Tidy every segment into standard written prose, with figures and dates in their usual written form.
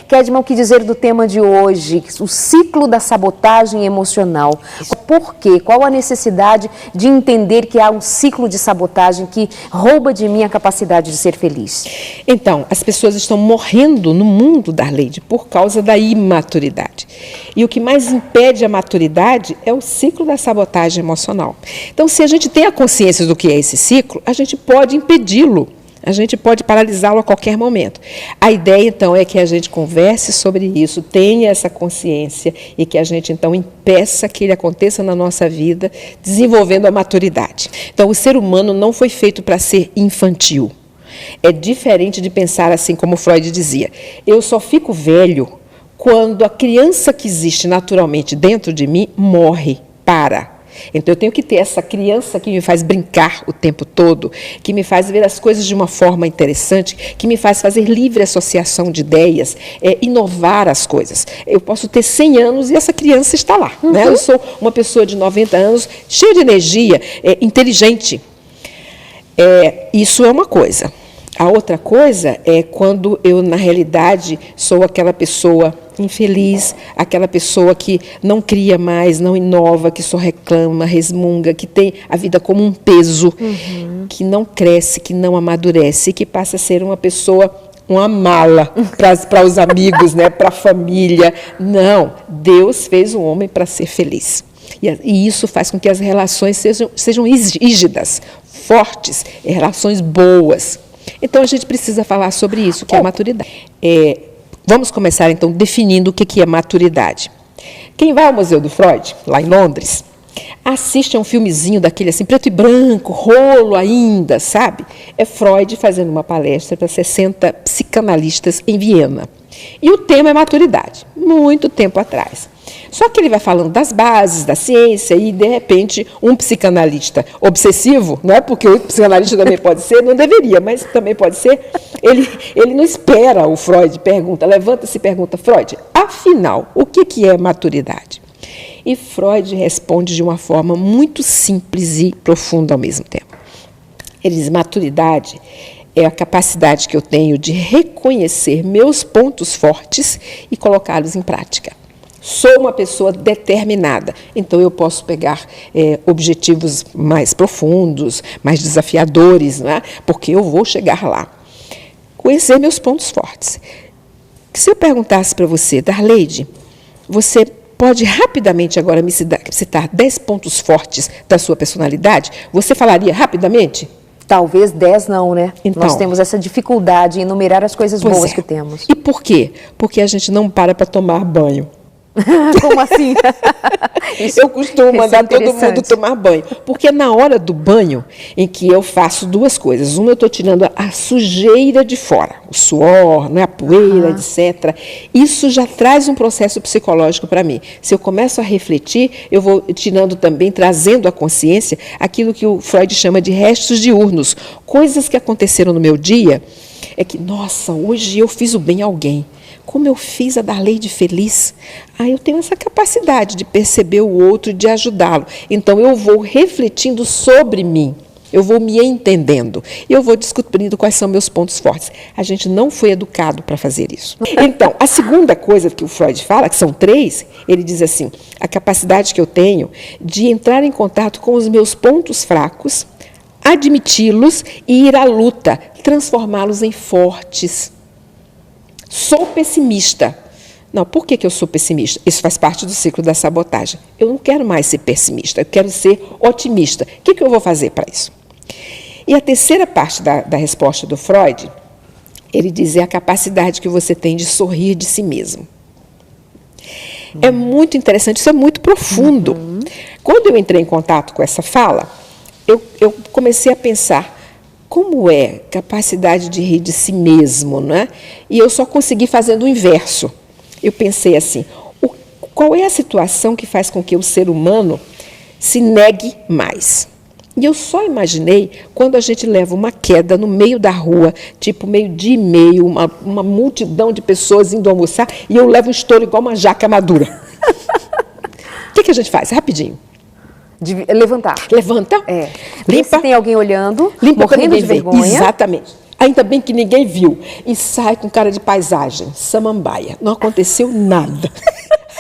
Kedman, o que dizer do tema de hoje, o ciclo da sabotagem emocional? Por quê? Qual a necessidade de entender que há um ciclo de sabotagem que rouba de mim a capacidade de ser feliz? Então, as pessoas estão morrendo no mundo, Darleide, por causa da imaturidade. E o que mais impede a maturidade é o ciclo da sabotagem emocional. Então, se a gente tem a consciência do que é esse ciclo, a gente pode impedi-lo. A gente pode paralisá-lo a qualquer momento. A ideia, então, é que a gente converse sobre isso, tenha essa consciência e que a gente, então, impeça que ele aconteça na nossa vida, desenvolvendo a maturidade. Então, o ser humano não foi feito para ser infantil. É diferente de pensar assim como Freud dizia. Eu só fico velho quando a criança que existe naturalmente dentro de mim morre, para. Então, eu tenho que ter essa criança que me faz brincar o tempo todo, que me faz ver as coisas de uma forma interessante, que me faz fazer livre associação de ideias, inovar as coisas. Eu posso ter 100 anos e essa criança está lá. Né? Eu sou uma pessoa de 90 anos, cheia de energia, inteligente. Isso é uma coisa. A outra coisa é quando eu, na realidade, sou aquela pessoa infeliz, aquela pessoa que não cria mais, não inova, que só reclama, resmunga, que tem a vida como um peso, que não cresce, que não amadurece, que passa a ser uma pessoa, uma mala para os amigos, né, para a família. Não, Deus fez o homem para ser feliz. E isso faz com que as relações sejam rígidas, fortes, relações boas. Então, a gente precisa falar sobre isso, que é a maturidade. Vamos começar, então, definindo o que é maturidade. Quem vai ao Museu do Freud, lá em Londres, assiste a um filmezinho daquele assim, preto e branco, rolo ainda, sabe? É Freud fazendo uma palestra para 60 psicanalistas em Viena. E o tema é maturidade, muito tempo atrás. Só que ele vai falando das bases da ciência e, de repente, um psicanalista obsessivo, não é porque o psicanalista também pode ser, não deveria, mas também pode ser, ele não espera o Freud, levanta-se e pergunta, Freud, afinal, o que é maturidade? E Freud responde de uma forma muito simples e profunda ao mesmo tempo. Ele diz, maturidade é a capacidade que eu tenho de reconhecer meus pontos fortes e colocá-los em prática. Sou uma pessoa determinada, então eu posso pegar objetivos mais profundos, mais desafiadores, não é? Porque eu vou chegar lá. Conhecer meus pontos fortes. Se eu perguntasse para você, Darleide, você pode rapidamente agora me citar 10 pontos fortes da sua personalidade? Você falaria rapidamente? Talvez 10 não, né? Então, nós temos essa dificuldade em enumerar as coisas boas que temos. E por quê? Porque a gente não para tomar banho. Como assim? Eu costumo mandar todo mundo tomar banho. Porque na hora do banho, em que eu faço duas coisas. Uma, eu estou tirando a sujeira de fora, o suor, né, a poeira, etc. Isso já traz um processo psicológico para mim. Se eu começo a refletir, eu vou tirando também, trazendo à consciência aquilo que o Freud chama de restos diurnos. Coisas que aconteceram no meu dia, é que, nossa, hoje eu fiz o bem a alguém. Como eu fiz a Darleide feliz, eu tenho essa capacidade de perceber o outro e de ajudá-lo. Então, eu vou refletindo sobre mim, eu vou me entendendo, e eu vou descobrindo quais são meus pontos fortes. A gente não foi educado para fazer isso. Então, a segunda coisa que o Freud fala, que são 3, ele diz assim, a capacidade que eu tenho de entrar em contato com os meus pontos fracos, admiti-los e ir à luta, transformá-los em fortes. Sou pessimista. Não, por que eu sou pessimista? Isso faz parte do ciclo da sabotagem. Eu não quero mais ser pessimista, eu quero ser otimista. O que eu vou fazer para isso? E a terceira parte da resposta do Freud, ele diz, é a capacidade que você tem de sorrir de si mesmo. É muito interessante, isso é muito profundo. Quando eu entrei em contato com essa fala, eu comecei a pensar, como é capacidade de rir de si mesmo, não é? E eu só consegui fazendo o inverso. Eu pensei assim, qual é a situação que faz com que o ser humano se negue mais? E eu só imaginei quando a gente leva uma queda no meio da rua, tipo meio-dia e meio, uma multidão de pessoas indo almoçar, e eu levo um estouro igual uma jaca madura. O que a gente faz? Rapidinho. De levantar. Levanta, Limpa. Se tem alguém olhando, limpa morrendo de vergonha. Exatamente. Ainda bem que ninguém viu. E sai com cara de paisagem, samambaia. Não aconteceu nada.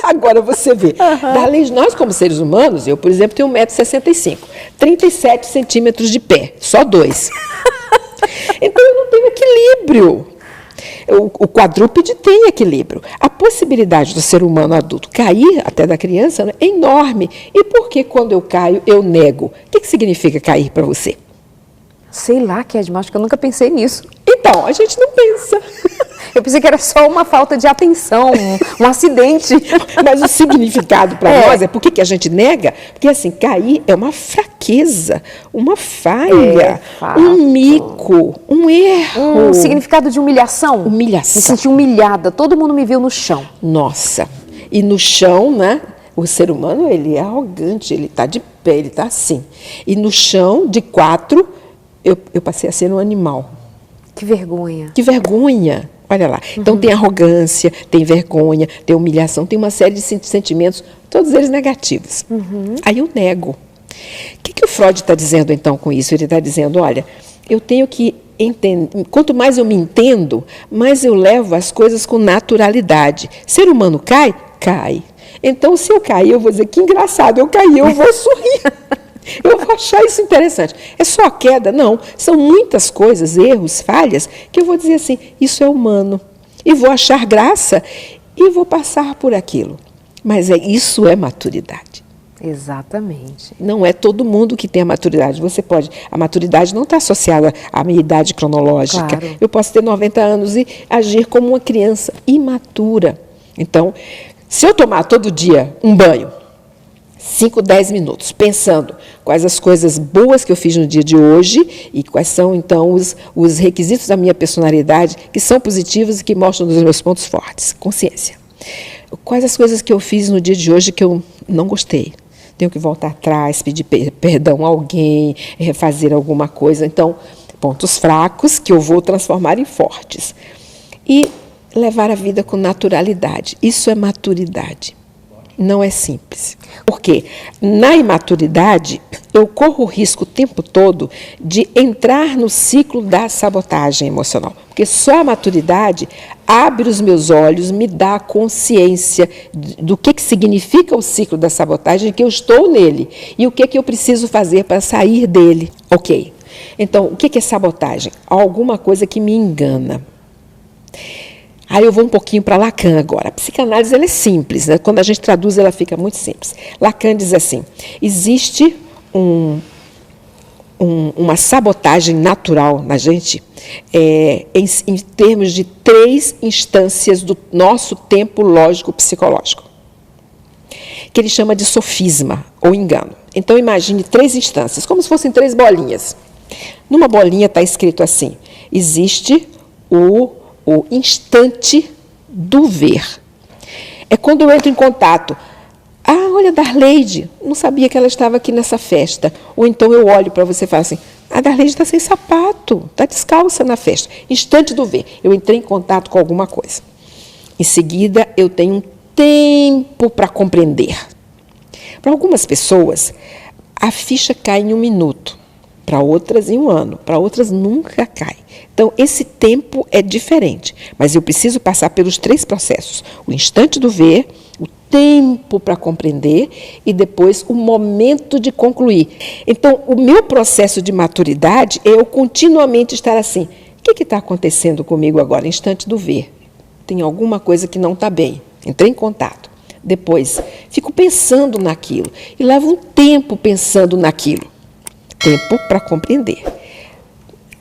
Agora você vê. Darley, nós como seres humanos, eu, por exemplo, tenho 1,65 m, 37 centímetros de pé, só 2. Então eu não tenho equilíbrio. O quadrúpede tem equilíbrio. A possibilidade do ser humano adulto cair, até da criança, né, é enorme. E por que quando eu caio, eu nego? O que significa cair para você? Sei lá, Kedma, acho que eu nunca pensei nisso. Então, a gente não pensa. Eu pensei que era só uma falta de atenção, um acidente. Mas o significado para nós é por que a gente nega? Porque assim, cair é uma fraqueza, uma falha, um mico, um erro. Um significado de humilhação. Humilhação. Me senti humilhada, todo mundo me viu no chão. Nossa, e no chão, né? O ser humano, ele é arrogante, ele está de pé, ele está assim. E no chão, de 4, eu passei a ser um animal. Que vergonha. Que vergonha. Olha lá. Então tem arrogância, tem vergonha, tem humilhação, tem uma série de sentimentos, todos eles negativos. Aí eu nego. O que o Freud está dizendo então com isso? Ele está dizendo, olha, eu tenho que entender, quanto mais eu me entendo, mais eu levo as coisas com naturalidade. Ser humano cai? Cai. Então se eu cair, eu vou dizer, que engraçado, eu caí, eu vou sorrir. Eu vou achar isso interessante. É só a queda? Não. São muitas coisas, erros, falhas, que eu vou dizer assim, isso é humano. E vou achar graça e vou passar por aquilo. Mas isso é maturidade. Exatamente. Não é todo mundo que tem a maturidade. A maturidade não está associada à minha idade cronológica. Claro. Eu posso ter 90 anos e agir como uma criança imatura. Então, se eu tomar todo dia um banho, 5, 10 minutos, pensando quais as coisas boas que eu fiz no dia de hoje e quais são, então, os requisitos da minha personalidade que são positivos e que mostram os meus pontos fortes. Consciência. Quais as coisas que eu fiz no dia de hoje que eu não gostei? Tenho que voltar atrás, pedir perdão a alguém, refazer alguma coisa. Então, pontos fracos que eu vou transformar em fortes. E levar a vida com naturalidade. Isso é maturidade. Não é simples. Porque na imaturidade, eu corro o risco o tempo todo de entrar no ciclo da sabotagem emocional. Porque só a maturidade abre os meus olhos, me dá consciência do que significa o ciclo da sabotagem, que eu estou nele e o que eu preciso fazer para sair dele. Ok. Então, o que é sabotagem? Alguma coisa que me engana. Aí eu vou um pouquinho para Lacan agora. A psicanálise ela é simples, né? Quando a gente traduz ela fica muito simples. Lacan diz assim, existe uma sabotagem natural na gente em termos de 3 instâncias do nosso tempo lógico-psicológico, que ele chama de sofisma ou engano. Então imagine 3 instâncias, como se fossem 3 bolinhas. Numa bolinha está escrito assim, existe o instante do ver. É quando eu entro em contato. Ah, olha, Darleide, não sabia que ela estava aqui nessa festa. Ou então eu olho para você e falo assim, a Darleide está sem sapato, está descalça na festa. Instante do ver. Eu entrei em contato com alguma coisa. Em seguida, eu tenho um tempo para compreender. Para algumas pessoas, a ficha cai em 1 minuto. Para outras, em 1 ano. Para outras, nunca cai. Então, esse tempo é diferente. Mas eu preciso passar pelos 3 processos. O instante do ver, o tempo para compreender e depois o momento de concluir. Então, o meu processo de maturidade é eu continuamente estar assim. O que está acontecendo comigo agora? Instante do ver. Tem alguma coisa que não está bem. Entrei em contato. Depois, fico pensando naquilo. E levo um tempo pensando naquilo. Tempo para compreender.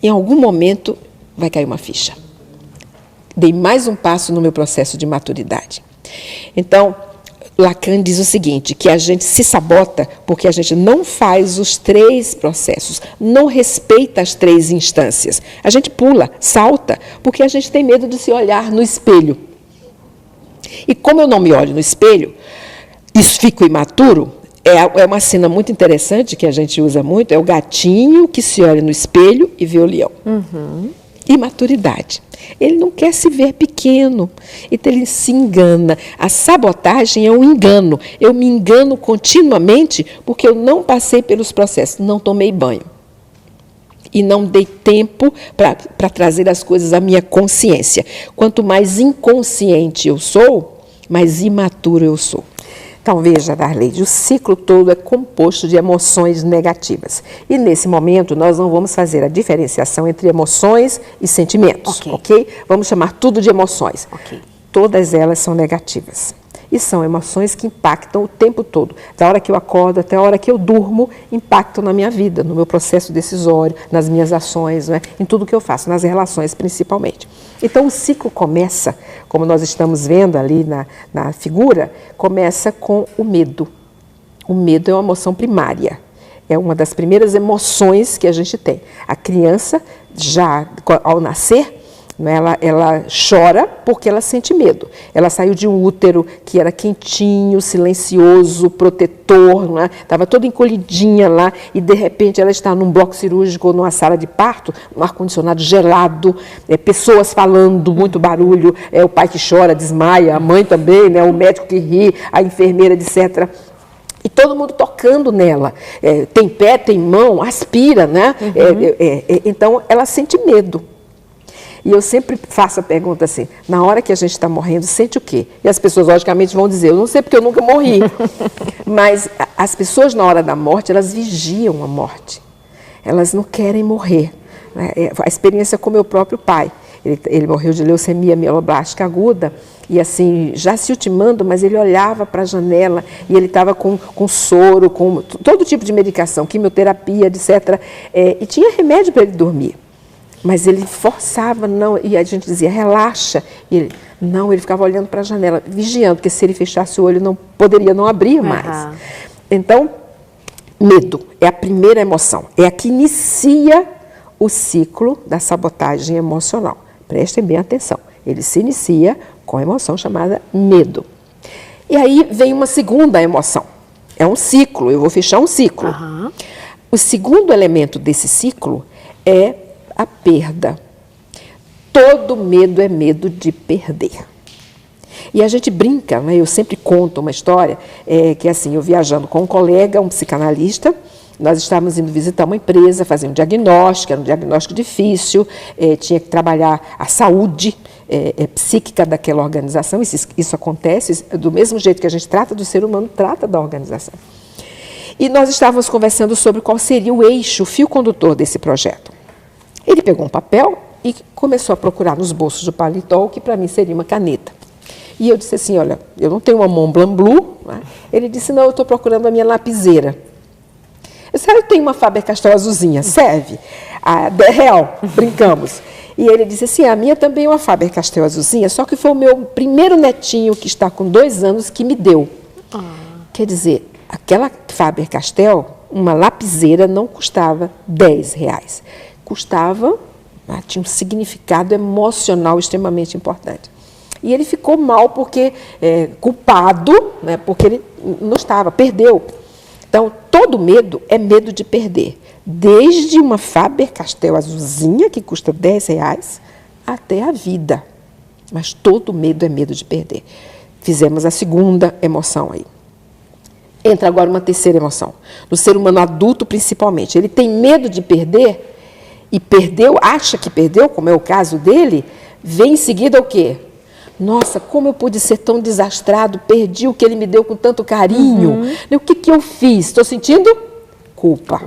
Em algum momento vai cair uma ficha. Dei mais um passo no meu processo de maturidade. Então, Lacan diz o seguinte, que a gente se sabota porque a gente não faz os 3 processos, não respeita as 3 instâncias. A gente pula, salta, porque a gente tem medo de se olhar no espelho. E como eu não me olho no espelho, isso fico imaturo. É uma cena muito interessante que a gente usa muito, é o gatinho que se olha no espelho e vê o leão. Imaturidade. Ele não quer se ver pequeno, então ele se engana. A sabotagem é um engano. Eu me engano continuamente porque eu não passei pelos processos, não tomei banho. e não dei tempo para trazer as coisas à minha consciência. Quanto mais inconsciente eu sou, mais imaturo eu sou. Então, veja, Darleide, o ciclo todo é composto de emoções negativas. E, nesse momento, nós não vamos fazer a diferenciação entre emoções e sentimentos, ok? Vamos chamar tudo de emoções. Todas elas são negativas. E são emoções que impactam o tempo todo. Da hora que eu acordo até a hora que eu durmo, impactam na minha vida, no meu processo decisório, nas minhas ações, né? Em tudo que eu faço, nas relações principalmente. Então, o ciclo começa, como nós estamos vendo ali na figura, começa com o medo. O medo é uma emoção primária. É uma das primeiras emoções que a gente tem. A criança, já ao nascer, ela chora porque ela sente medo. Ela saiu de um útero que era quentinho, silencioso, protetor, estava toda encolhidinha lá e, de repente, ela está num bloco cirúrgico ou numa sala de parto, um ar-condicionado gelado, pessoas falando, muito barulho, o pai que chora, desmaia, a mãe também, o médico que ri, a enfermeira, etc., e todo mundo tocando nela. Tem pé, tem mão, aspira, né? Então, ela sente medo. E eu sempre faço a pergunta assim, na hora que a gente está morrendo, sente o quê? E as pessoas, logicamente, vão dizer, eu não sei porque eu nunca morri. Mas as pessoas, na hora da morte, elas vigiam a morte. Elas não querem morrer. A experiência com meu próprio pai. Ele morreu de leucemia mieloblástica aguda, e assim, já se ultimando, mas ele olhava para a janela e ele estava com soro, com todo tipo de medicação, quimioterapia, etc. E tinha remédio para ele dormir. Mas ele forçava, não, e a gente dizia, relaxa. E ele ficava olhando para a janela, vigiando, porque se ele fechasse o olho, poderia não abrir mais. Então, medo é a primeira emoção, é a que inicia o ciclo da sabotagem emocional. Prestem bem atenção, ele se inicia com a emoção chamada medo. E aí vem uma segunda emoção, é um ciclo, eu vou fechar um ciclo. O segundo elemento desse ciclo é a perda. Todo medo é medo de perder. E a gente brinca, eu sempre conto uma história, que assim, eu viajando com um colega, um psicanalista, nós estávamos indo visitar uma empresa, fazer um diagnóstico, era um diagnóstico difícil, tinha que trabalhar a saúde psíquica daquela organização, isso acontece do mesmo jeito que a gente trata do ser humano, trata da organização. E nós estávamos conversando sobre qual seria o eixo, o fio condutor desse projeto. Ele pegou um papel e começou a procurar nos bolsos do paletó, que para mim seria uma caneta. E eu disse assim, olha, eu não tenho uma Montblanc Blue. Ele disse, não, eu estou procurando a minha lapiseira. Eu disse, eu tenho uma Faber-Castell azulzinha, serve? A R$10, brincamos. E ele disse assim, a minha também é uma Faber-Castell azulzinha, só que foi o meu primeiro netinho, que está com 2 anos, que me deu. Quer dizer, aquela Faber-Castell, uma lapiseira, não custava R$10. Custava, tinha um significado emocional extremamente importante. E ele ficou mal porque, culpado, porque ele não estava, perdeu. Então, todo medo é medo de perder. Desde uma Faber-Castell azulzinha, que custa R$10, até a vida. Mas todo medo é medo de perder. Fizemos a segunda emoção aí. Entra agora uma terceira emoção. No ser humano adulto, principalmente. Ele tem medo de perder e perdeu, acha que perdeu, como é o caso dele, vem em seguida o quê? Nossa, como eu pude ser tão desastrado, perdi o que ele me deu com tanto carinho. O que eu fiz? Estou sentindo culpa.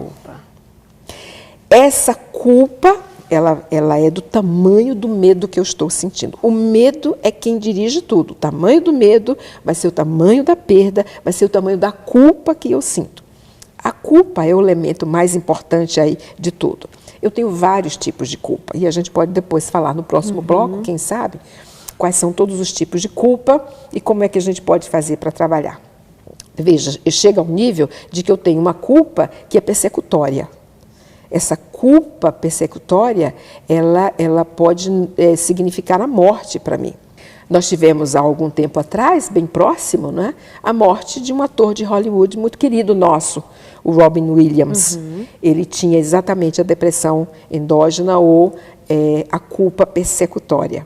Essa culpa, ela é do tamanho do medo que eu estou sentindo. O medo é quem dirige tudo. O tamanho do medo vai ser o tamanho da perda, vai ser o tamanho da culpa que eu sinto. A culpa é o elemento mais importante aí de tudo. Eu tenho vários tipos de culpa, e a gente pode depois falar no próximo bloco, quem sabe, quais são todos os tipos de culpa e como é que a gente pode fazer para trabalhar. Veja, chega ao nível de que eu tenho uma culpa que é persecutória. Essa culpa persecutória, ela pode significar a morte para mim. Nós tivemos, há algum tempo atrás, bem próximo, a morte de um ator de Hollywood muito querido nosso, o Robin Williams. Ele tinha exatamente a depressão endógena ou a culpa persecutória.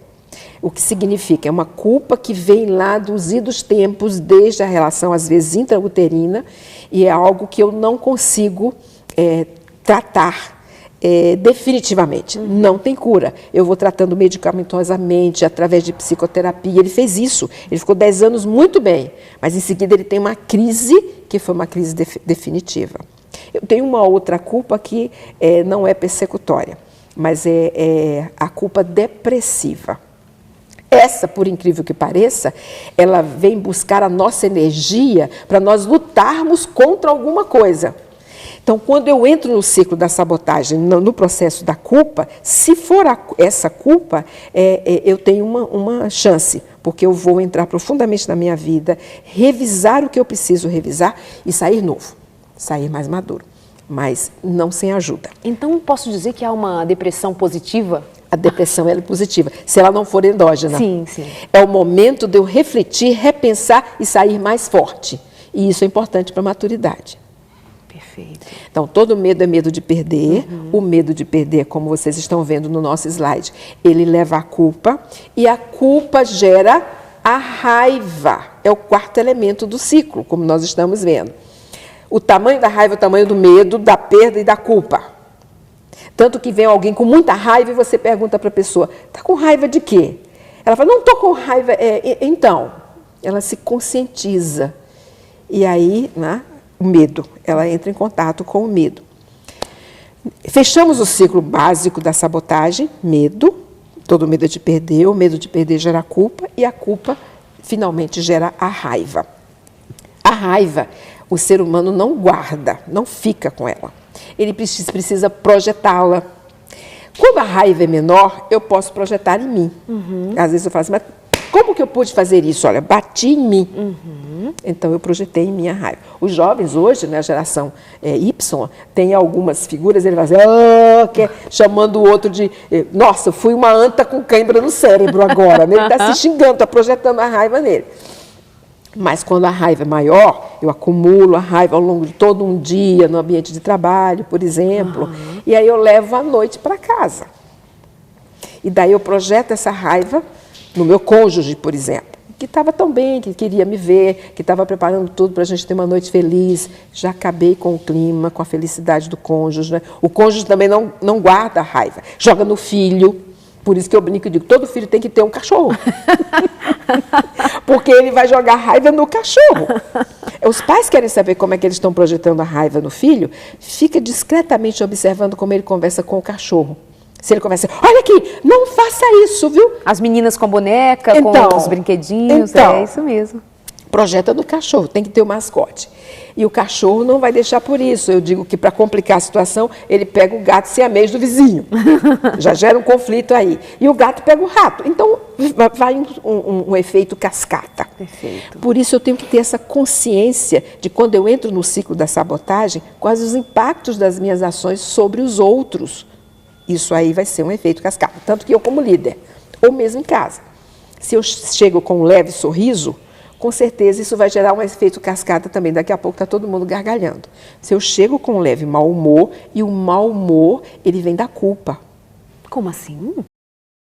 O que significa? É uma culpa que vem lá dos idos tempos, desde a relação, às vezes, intrauterina, e é algo que eu não consigo tratar. definitivamente. Não tem cura. Eu vou tratando medicamentosamente, através de psicoterapia. Ele fez isso. Ele ficou 10 anos muito bem. Mas, em seguida, ele tem uma crise, que foi uma crise definitiva. Eu tenho uma outra culpa que não é persecutória, mas é a culpa depressiva. Essa, por incrível que pareça, ela vem buscar a nossa energia para nós lutarmos contra alguma coisa. Então, quando eu entro no ciclo da sabotagem, no processo da culpa, se for essa culpa, eu tenho uma chance, porque eu vou entrar profundamente na minha vida, revisar o que eu preciso revisar e sair novo, sair mais maduro, mas não sem ajuda. Então, posso dizer que há uma depressão positiva? A depressão ela é positiva, se ela não for endógena. Sim, sim. É o momento de eu refletir, repensar e sair mais forte. E isso é importante para a maturidade. Perfeito. Então, todo medo é medo de perder. O medo de perder, como vocês estão vendo no nosso slide, ele leva à culpa. E a culpa gera a raiva. É o quarto elemento do ciclo, como nós estamos vendo. O tamanho da raiva é o tamanho do medo, da perda e da culpa. Tanto que vem alguém com muita raiva e você pergunta para a pessoa, está com raiva de quê? Ela fala, não estou com raiva. Então, ela se conscientiza. E aí, né? O medo, ela entra em contato com o medo. Fechamos o ciclo básico da sabotagem, medo, todo medo é de perder, o medo de perder gera culpa e a culpa finalmente gera a raiva. A raiva, o ser humano não guarda, não fica com ela. Ele precisa projetá-la. Quando a raiva é menor, eu posso projetar em mim. Às vezes eu falo assim, mas como que eu pude fazer isso? Olha, bati em mim. Então, eu projetei em mim a raiva. Os jovens hoje, né, a geração Y, tem algumas figuras, ele vai dizer, chamando o outro de, nossa, eu fui uma anta com cãibra no cérebro agora. Né? Ele está se xingando, está projetando a raiva nele. Mas quando a raiva é maior, eu acumulo a raiva ao longo de todo um dia, no ambiente de trabalho, por exemplo, e aí eu levo à noite para casa. E daí eu projeto essa raiva no meu cônjuge, por exemplo, que estava tão bem, que queria me ver, que estava preparando tudo para a gente ter uma noite feliz. Já acabei com o clima, com a felicidade do cônjuge. Né? O cônjuge também não guarda a raiva, joga no filho. Por isso que eu brinco e digo, todo filho tem que ter um cachorro. Porque ele vai jogar raiva no cachorro. Os pais querem saber como é que eles estão projetando a raiva no filho, fica discretamente observando como ele conversa com o cachorro. Se ele conversa, olha aqui, não faça isso, viu? As meninas com boneca, Então, com os brinquedinhos, então, é isso mesmo. Projeta no cachorro, tem que ter o mascote. E o cachorro não vai deixar por isso. Eu digo que, para complicar a situação, ele pega o gato siamês do vizinho. Já gera um conflito aí. E o gato pega o rato. Então, vai um efeito cascata. Perfeito. Por isso, eu tenho que ter essa consciência de, quando eu entro no ciclo da sabotagem, quais os impactos das minhas ações sobre os outros. Isso aí vai ser um efeito cascata. Tanto que eu, como líder, ou mesmo em casa, se eu chego com um leve sorriso, com certeza isso vai gerar um efeito cascata também. Daqui a pouco está todo mundo gargalhando. Se eu chego com um leve mau humor, e o mau humor, ele vem da culpa. Como assim?